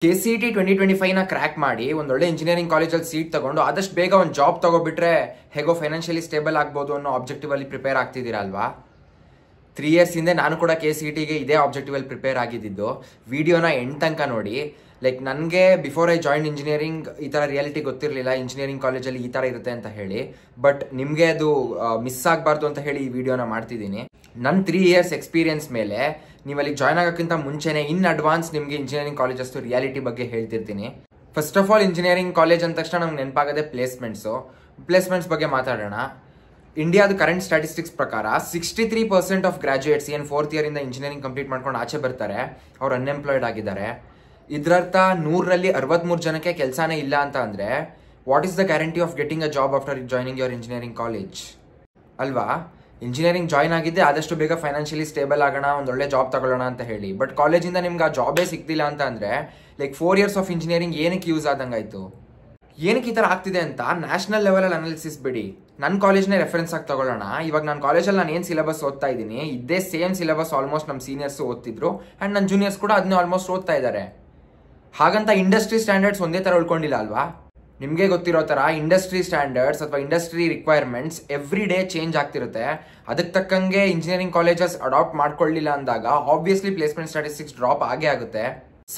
KCET 2025 ನ crack ಮಾಡಿ ಒಂದೊಳ್ಳೆ ಇಂಜಿನಿಯರಿಂಗ್ ಕಾಲೇಜಲ್ಲಿ ಸೀಟ್ ತಗೊಂಡು ಆದಷ್ಟು ಬೇಗ ಒಂದು ಜಾಬ್ ತಗೋಬಿಟ್ರೆ ಹೇಗೋ ಫೈನಾನ್ಷಿಯಲಿ ಸ್ಟೇಬಲ್ ಆಗ್ಬೋದು ಅನ್ನೋ ಆಬ್ಜೆಕ್ಟಿವ್ ಅಲ್ಲಿ ಪ್ರಿಪೇರ್ ಆಗ್ತಿದ್ದೀರಾ ಅಲ್ವಾ. 3 years ಹಿಂದೆ ನಾನು ಕೂಡ KCETಗೆ ಇದೇ ಆಬ್ಜೆಕ್ಟಿವ್ ಅಲ್ಲಿ ಪ್ರಿಪೇರ್ ಆಗಿದ್ದು. ವಿಡಿಯೋನ ಎಂಡ್ ತನಕ ನೋಡಿ. ಲೈಕ್ ನನಗೆ ಬಿಫೋರ್ ಐ ಜಾಯಿನ್ ಇಂಜಿನಿಯರಿಂಗ್ ಈ ಥರ ರಿಯಾಲಿಟಿ ಗೊತ್ತಿರಲಿಲ್ಲ, ಇಂಜಿನಿಯರಿಂಗ್ ಕಾಲೇಜಲ್ಲಿ ಈ ಥರ ಇರುತ್ತೆ ಅಂತ ಹೇಳಿ. ಬಟ್ ನಿಮಗೆ ಅದು ಮಿಸ್ ಆಗಬಾರ್ದು ಅಂತ ಹೇಳಿ ಈ ವಿಡಿಯೋನ ಮಾಡ್ತಿದ್ದೀನಿ. ನನ್ನ 3 years ಎಕ್ಸ್ಪೀರಿಯನ್ಸ್ ಮೇಲೆ ನೀವು ಅಲ್ಲಿ ಜಾಯ್ನ್ ಆಗೋಕ್ಕಿಂತ ಮುಂಚೆನೇ ಇನ್ ಅಡ್ವಾನ್ಸ್ ನಿಮಗೆ ಇಂಜಿನಿಯರಿಂಗ್ ಕಾಲೇಜಸ್ ರಿಯಾಲಿಟಿ ಬಗ್ಗೆ ಹೇಳ್ತಿರ್ತೀನಿ. First of all engineering college ಅಂದ ತಕ್ಷಣ ನಮ್ಗೆ ನೆನಪಾಗದೆ ಪ್ಲೇಸ್ಮೆಂಟ್ಸ್ ಬಗ್ಗೆ ಮಾತಾಡೋಣ. ಇಂಡಿಯಾದ ಕರೆಂಟ್ ಸ್ಟ್ಯಾಟಿಸ್ಟಿಕ್ಸ್ ಪ್ರಕಾರ 63% ಆಫ್ ಗ್ರಾಜುಯೇಟ್ಸ್ ಏನು 4th year ಇಂದ ಇಂಜಿನಿಯರಿಂಗ್ ಕಂಪ್ಲೀಟ್ ಮಾಡ್ಕೊಂಡು ಆಚೆ ಬರ್ತಾರೆ, ಅವ್ರು ಅನ್ಎಂಪ್ಲಾಯ್ಡ್ ಆಗಿದ್ದಾರೆ. ಇದರರ್ಥ 100ರಲ್ಲಿ 63 ಜನಕ್ಕೆ ಕೆಲಸನೇ ಇಲ್ಲ ಅಂತ ಅಂದರೆ what is the guarantee of getting a job after joining your engineering college ಅಲ್ವಾ. ಇಂಜಿನಿಯರಿಂಗ್ ಜಾಯ್ನ್ ಆಗಿದ್ದೆ ಆದಷ್ಟು ಬೇಗ ಫೈನಾನ್ಷಿಯಲಿ ಸ್ಟೇಬಲ್ ಆಗೋಣ, ಒಂದೊಳ್ಳೆ ಜಾಬ್ ತಗೊಳ್ಳೋಣ ಅಂತ ಹೇಳಿ. ಬಟ್ ಕಾಲೇಜಿಂದ ನಿಮ್ಗೆ ಆ ಜಾಬೇ ಸಿಗ್ತಿಲ್ಲ ಅಂತ ಅಂದರೆ ಲೈಕ್ 4 years ಆಫ್ ಇಂಜಿನಿಯರಿಂಗ್ ಏನಕ್ಕೆ ಯೂಸ್ ಆದಂಗಾಯ್ತು, ಏನಕ್ಕೆ ಈ ಥರ ಆಗ್ತಿದೆ ಅಂತ ನ್ಯಾಷನಲ್ ಲೆವೆಲಲ್ಲಿ ಅನಾಲಿಸಿಸ್ ಬಿಡಿ, ನನ್ನ ಕಾಲೇಜ್ನೇ ರೆಫರೆನ್ಸ್ ಆಗಿ ತಗೊಳ್ಳೋಣ. ಇವಾಗ ನನ್ನ ಕಾಲೇಜಲ್ಲಿ ನಾನು ಏನು ಸಿಲೆಬಸ್ ಓದ್ತಾ ಇದ್ದೀನಿ ಇದೇ ಸೇಮ್ ಸಿಲೆಬಸ್ ಆಲ್ಮೋಸ್ಟ್ ನಮ್ಮ ಸೀನಿಯರ್ಸ್ ಓದ್ತಿದ್ರು ಆ್ಯಂಡ್ ನನ್ನ ಜೂನಿಯರ್ಸ್ ಕೂಡ ಅದನ್ನೇ ಆಲ್ಮೋಸ್ಟ್ ಓದ್ತಾ ಇದ್ದಾರೆ. ಹಾಗಂತ ಇಂಡಸ್ಟ್ರಿ ಸ್ಟ್ಯಾಂಡರ್ಡ್ಸ್ ಒಂದೇ ಥರ ಉಳ್ಕೊಂಡಿಲ್ಲ ಅಲ್ವಾ. ನಿಮಗೆ ಗೊತ್ತಿರೋ ಥರ ಇಂಡಸ್ಟ್ರಿ ಸ್ಟ್ಯಾಂಡರ್ಡ್ಸ್ ಅಥವಾ industry requirements every day change ಆಗ್ತಿರುತ್ತೆ. ಅದಕ್ಕೆ ತಕ್ಕಂಗೆ ಇಂಜಿನಿಯರಿಂಗ್ ಕಾಲೇಜಸ್ ಅಡಾಪ್ಟ್ ಮಾಡ್ಕೊಳ್ಳಿಲ್ಲ ಅಂದಾಗ ಆಬ್ವಿಯಸ್ಲಿ ಪ್ಲೇಸ್ಮೆಂಟ್ ಸ್ಟ್ಯಾಟಿಸ್ಟಿಕ್ಸ್ ಡ್ರಾಪ್ ಆಗೇ ಆಗುತ್ತೆ.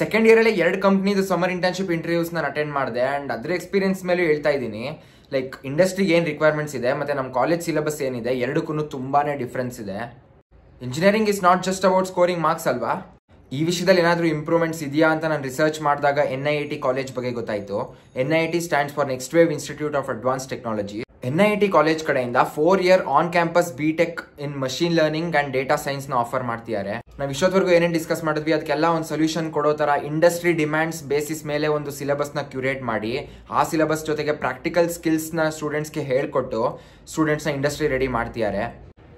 ಸೆಕೆಂಡ್ ಇಯರಲ್ಲಿ 2 ಕಂಪ್ನಿದು ಸಮ್ಮರ್ ಇಂಟರ್ನ್ಶಿಪ್ ಇಂಟರ್ವ್ಯೂಸ್ ನಾನು ಅಟೆಂಡ್ ಮಾಡಿದೆ ಆ್ಯಂಡ್ ಅದ್ರ ಎಕ್ಸ್ಪೀರಿಯನ್ಸ್ ಮೇಲೂ ಹೇಳ್ತಾ ಇದ್ದೀನಿ. ಲೈಕ್ ಇಂಡಸ್ಟ್ರಿಗೆ ಏನು ರಿಕ್ವೈರ್ಮೆಂಟ್ಸ್ ಇದೆ ಮತ್ತು ನಮ್ಮ ಕಾಲೇಜ್ ಸಿಲೆಬಸ್ ಏನಿದೆ ಎರಡಕ್ಕೂ ತುಂಬಾ ಡಿಫ್ರೆನ್ಸ್ ಇದೆ. Engineering is not just about scoring marks ಅಲ್ವಾ. ಈ ವಿಷಯದಲ್ಲಿ ಏನಾದರೂ ಇಂಪ್ರೂವ್ಮೆಂಟ್ಸ್ ಇದೆಯಾ ಅಂತ ನಾನು ರಿಸರ್ಚ್ ಮಾಡಿದಾಗ NIIT ಕಾಲೇಜ್ ಬಗ್ಗೆ ಗೊತ್ತಾಯಿತು. NIIT stands for next wave institute of advance technology. NIIT college ಕಡೆಯಿಂದ 4 year on campus BTech in machine learning and data ಸೈನ್ಸ್ನ ಆಫರ್ ಮಾಡ್ತಿದ್ದಾರೆ. ನಾವು ಇಷ್ಟೊತ್ತವರೆಗೂ ಏನೇನು ಡಿಸ್ಕಸ್ ಮಾಡಿದ್ವಿ ಅದಕ್ಕೆಲ್ಲ ಒಂದು ಸೊಲ್ಯೂಷನ್ ಕೊಡೋ ಥರ ಇಂಡಸ್ಟ್ರಿ ಡಿಮ್ಯಾಂಡ್ಸ್ ಬೇಸಿಸ್ ಮೇಲೆ ಒಂದು ಸಿಲೆಬಸ್ನ ಕ್ಯೂರೇಟ್ ಮಾಡಿ ಆ ಸಿಲೆಬಸ್ ಜೊತೆಗೆ ಪ್ರಾಕ್ಟಿಕಲ್ ಸ್ಕಿಲ್ಸ್ನ ಸ್ಟೂಡೆಂಟ್ಸ್ಗೆ ಹೇಳ್ಕೊಟ್ಟು ಸ್ಟೂಡೆಂಟ್ಸ್ನ ಇಂಡಸ್ಟ್ರಿ ರೆಡಿ ಮಾಡ್ತಿದ್ದಾರೆ.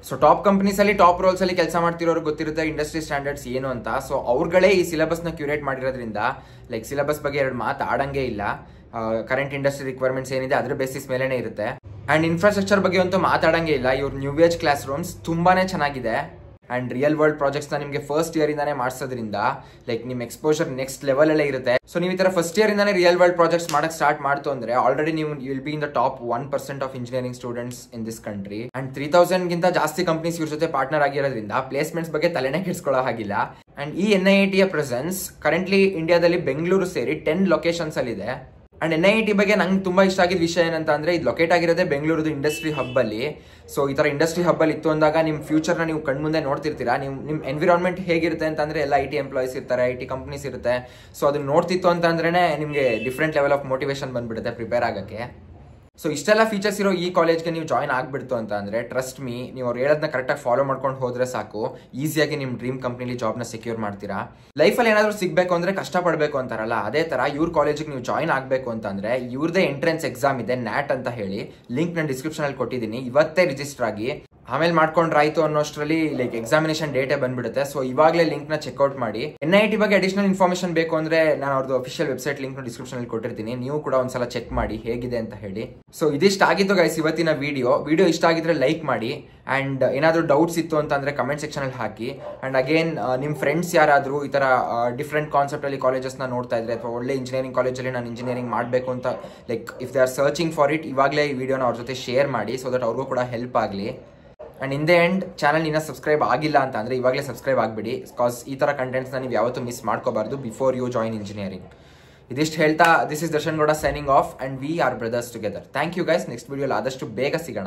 ಸೊ ಟಾಪ್ ಕಂಪನೀಸಲ್ಲಿ ಟಾಪ್ ರೋಲ್ಸಲ್ಲಿ ಕೆಲಸ ಮಾಡ್ತಿರೋರಿಗೆ ಗೊತ್ತಿರುತ್ತೆ ಇಂಡಸ್ಟ್ರಿ ಸ್ಟ್ಯಾಂಡರ್ಡ್ಸ್ ಏನು ಅಂತ. ಸೊ ಅವ್ರುಗಳೇ ಈ ಸಿಲೆಬಸ್ನ ಕ್ಯೂರೇಟ್ ಮಾಡಿರೋದ್ರಿಂದ ಲೈಕ್ ಸಿಲೆಬಸ್ ಬಗ್ಗೆ 2 ಮಾತು ಆಡಂಗೇ ಇಲ್ಲ. ಕರೆಂಟ್ ಇಂಡಸ್ಟ್ರಿ ರಿಕ್ವೈರ್ಮೆಂಟ್ಸ್ ಏನಿದೆ ಅದ್ರ ಬೇಸಿಸ್ ಮೇಲೇ ಇರುತ್ತೆ. ಆ್ಯಂಡ್ ಇನ್ಫ್ರಾಸ್ಟ್ರಕ್ಚರ್ ಬಗ್ಗೆ ಅಂತೂ ಮಾತಾಡಂಗೇ ಇಲ್ಲ. ಇವ್ರ ನ್ಯೂ ಏಜ್ ಕ್ಲಾಸ್ ರೂಮ್ಸ್ ತುಂಬಾ ಚೆನ್ನಾಗಿದೆ ಆ್ಯಂಡ್ ರಿಯಲ್ ವರ್ಲ್ಡ್ ಪ್ರಾಜೆಕ್ಟ್ಸ್ನ ನಿಮಗೆ ಫಸ್ಟ್ ಇಯರ್ ಇಂದಾನೆ ಮಾಡಿಸೋದ್ರಿಂದ ಲೈಕ್ ನಿಮ್ಮ ಎಕ್ಸ್ಪೋಜರ್ ನೆಕ್ಸ್ಟ್ ಲೆವೆಲಲ್ಲೇ ಇರುತ್ತೆ. ಸೊ ನೀವು ಈ ಥರ ಫಸ್ಟ್ ಇಯರ್ ಇಂದಾನೆ ರಿಯಲ್ ವರ್ಲ್ಡ್ ಪ್ರಾಜೆಕ್ಟ್ಸ್ ಮಾಡಕ್ಕೆ ಸ್ಟಾರ್ಟ್ ಮಾಡ್ತು ಅಂದರೆ ಆಲ್ರೆಡಿ ನೀವು will be in the top 1% of engineering students in this country. And 3000ಗಿಂತ ಜಾಸ್ತಿ ಕಂಪ್ನೀಸ್ ಇವ್ರ ಜೊತೆ ಪಾರ್ಟ್ನರ್ ಆಗಿರೋದ್ರಿಂದ ಪ್ಲೇಸ್ಮೆಂಟ್ಸ್ ಬಗ್ಗೆ ತಲೆನೇ ಕೆಡಿಸ್ಕೊಳ್ಳೋ ಹಾಗಿಲ್ಲ. ಆ್ಯಂಡ್ ಈ NIITಯ ಪ್ರೆಸೆನ್ಸ್ ಕರೆಂಟ್ಲಿ ಇಂಡಿಯಾದಲ್ಲಿ ಬೆಂಗಳೂರು ಸೇರಿ 10 ಲೊಕೇಶನ್ಸ್ ಅಲ್ಲಿ ಇದೆ. ಆ್ಯಂಡ್ NIIT ಬಗ್ಗೆ ನಂಗೆ ತುಂಬ ಇಷ್ಟ ಆಗಿದ್ದ ವಿಷಯ ಏನಂತ ಅಂದರೆ ಇದು ಲೊಕೇಟ್ ಆಗಿರೋದೇ ಬೆಂಗಳೂರು ಇಂಡಸ್ಟ್ರಿ ಹಬ್ಬಲ್ಲಿ. ಸೊ ಈ ಥರ ಇಂಡಸ್ಟ್ರಿ ಹಬ್ಬಲ್ಲಿ ಇತ್ತು ಅಂದಾಗ ನಿಮ್ಮ ಫ್ಯೂಚರ್ನ ನೀವು ಕಣ್ಮುಂದೆ ನೋಡ್ತಿರ್ತೀರಾ. ನಿಮ್ಮ ಎನ್ವಿರಾನ್ಮೆಂಟ್ ಹೇಗಿರುತ್ತೆ ಅಂತಂದರೆ ಎಲ್ಲ IT ಎಂಪ್ಲಾಯೀಸ್ ಇರ್ತಾರೆ, IT ಕಂಪ್ನೀಸ್ ಇರುತ್ತೆ. ಸೊ ಅದನ್ನ ನೋಡ್ತಿತ್ತು ಅಂತಂದ್ರೇ ನಿಮಗೆ ಡಿಫ್ರೆಂಟ್ ಲೆವೆಲ್ ಆಫ್ ಮೋಟಿವೇಶನ್ ಬಂದ್ಬಿಡುತ್ತೆ ಪ್ರಿಪೇರ್ ಆಗೋಕ್ಕೆ. ಸೊ ಇಷ್ಟೆಲ್ಲ ಫೀಚರ್ಸ್ ಇರೋ ಈ ಕಾಲೇಜ್ಗೆ ನೀವು ಜಾಯ್ನ್ ಆಗಿಬಿಡ್ತು ಅಂತ ಅಂದರೆ ಟ್ರಸ್ಟ್ ಮೀ, ನೀವು ಅವ್ರು ಹೇಳೋದನ್ನ ಕರೆಕ್ಟಾಗಿ ಫಾಲೋ ಮಾಡ್ಕೊಂಡು ಹೋದರೆ ಸಾಕು, ಈಸಿಯಾಗಿ ನಿಮ್ಮ ಡ್ರೀಮ್ ಕಂಪ್ನಿಲಿ ಜಾಬ್ನ ಸೆಕ್ಯೂರ್ ಮಾಡ್ತೀರಾ. ಲೈಫಲ್ಲಿ ಏನಾದರೂ ಸಿಗಬೇಕು ಅಂದರೆ ಕಷ್ಟಪಡಬೇಕು ಅಂತಾರಲ್ಲ, ಅದೇ ಥರ ಇವ್ರ ಕಾಲೇಜಿಗೆ ನೀವು ಜಾಯ್ನ್ ಆಗಬೇಕು ಅಂತಂದರೆ ಇವ್ರದೇ ಎಂಟ್ರೆನ್ಸ್ ಎಕ್ಸಾಮ್ ಇದೆ NAT ಅಂತ ಹೇಳಿ, ಲಿಂಕ್ ನಾನು ಡಿಸ್ಕ್ರಿಪ್ಷನಲ್ಲಿ ಕೊಟ್ಟಿದ್ದೀನಿ. ಇವತ್ತೇ ರಿಜಿಸ್ಟರ್ ಆಗಿ ಆಮೇಲೆ ಮಾಡ್ಕೊಂಡ್ರಾಯ್ತು ಅನ್ನೋಷ್ಟರಲ್ಲಿ ಲೈಕ್ ಎಕ್ಸಾಮಿನೇಷನ್ ಡೇಟೇ ಬಂದ್ಬಿಡುತ್ತೆ. ಸೊ ಇವಾಗಲೇ ಲಿಂಕ್ನ ಚೆಕ್ಔಟ್ ಮಾಡಿ. NIIT ಬಗ್ಗೆ ಅಡಿಷನಲ್ ಇನ್ಫಾರ್ಮೇಷನ್ ಬೇಕು ಅಂದರೆ ನಾನು ಅವ್ರದ್ದು ಅಫಿಷಿಯಲ್ ವೆಬ್ಸೈಟ್ ಲಿಂಕ್ನ ಡಿಸ್ಕ್ರಿಪ್ಷನಲ್ಲಿ ಕೊಟ್ಟಿರ್ತೀನಿ, ನೀವು ಕೂಡ ಒಂದ್ಸಲ ಚೆಕ್ ಮಾಡಿ ಹೇಗಿದೆ ಅಂತ ಹೇಳಿ. ಸೊ ಇದಿಷ್ಟ ಆಗಿತ್ತು ಗೈಸ್ ಇವತ್ತಿನ ವಿಡಿಯೋ ಇಷ್ಟ ಆಗಿದ್ರೆ ಲೈಕ್ ಮಾಡಿ ಆ್ಯಂಡ್ ಏನಾದರೂ ಡೌಟ್ಸ್ ಇತ್ತು ಅಂತಂದರೆ ಕಮೆಂಟ್ ಸೆಕ್ಷನಲ್ಲಿ ಹಾಕಿ. ಆ್ಯಂಡ್ ಅಗೇನ್ ನಿಮ್ಮ ಫ್ರೆಂಡ್ಸ್ ಯಾರಾದರೂ ಈ ಥರ ಡಿಫ್ರೆಂಟ್ ಕಾನ್ಸೆಪ್ಟಲ್ಲಿ ಕಾಲೇಜಸ್ನ ನೋಡ್ತಾ ಇದ್ರೆ ಅಥವಾ ಒಳ್ಳೆ ಇಂಜಿನಿಯರಿಂಗ್ ಕಾಲೇಜಲ್ಲಿ ನಾನು ಇಂಜಿನಿಯರಿಂಗ್ ಮಾಡಬೇಕು ಅಂತ like if they are searching for it, ಇವಾಗಲೇ ಈ ವಿಡಿಯೋನ ಅವ್ರ ಜೊತೆ ಶೇರ್ ಮಾಡಿ ಸೊ ದಟ್ ಅವ್ರಿಗೂ ಕೂಡ ಹೆಲ್ಪ್ ಆಗಲಿ. And in the end channel ಇನ್ನೂ ಸಬ್ಸ್ಕ್ರೈಬ್ ಆಗಿಲ್ಲ ಅಂತ ಅಂದರೆ ಇವಾಗಲೇ ಸಬ್ಸ್ಕ್ರೈಬ್ ಆಗಿಬಿಡಿ. ಬಿಕಾಸ್ ಈ ಥರ ಕಂಟೆಂಟ್ಸ್ನ ನೀವು ಯಾವತ್ತೂ ಮಿಸ್ ಮಾಡ್ಕೋಬಾರ್ದು ಬಿಫೋರ್ ಯು ಜಾಯಿನ್ ಇಂಜಿನಿಯರಿಂಗ್. ಇದಿಷ್ಟು ಹೇಳ್ತಾ this is Darshan Gowda signing off and we are brothers together. Thank you guys. Next ವಿಡಿಯೋಲಿ ಆದಷ್ಟು ಬೇಗ ಸಿಗೋಣ.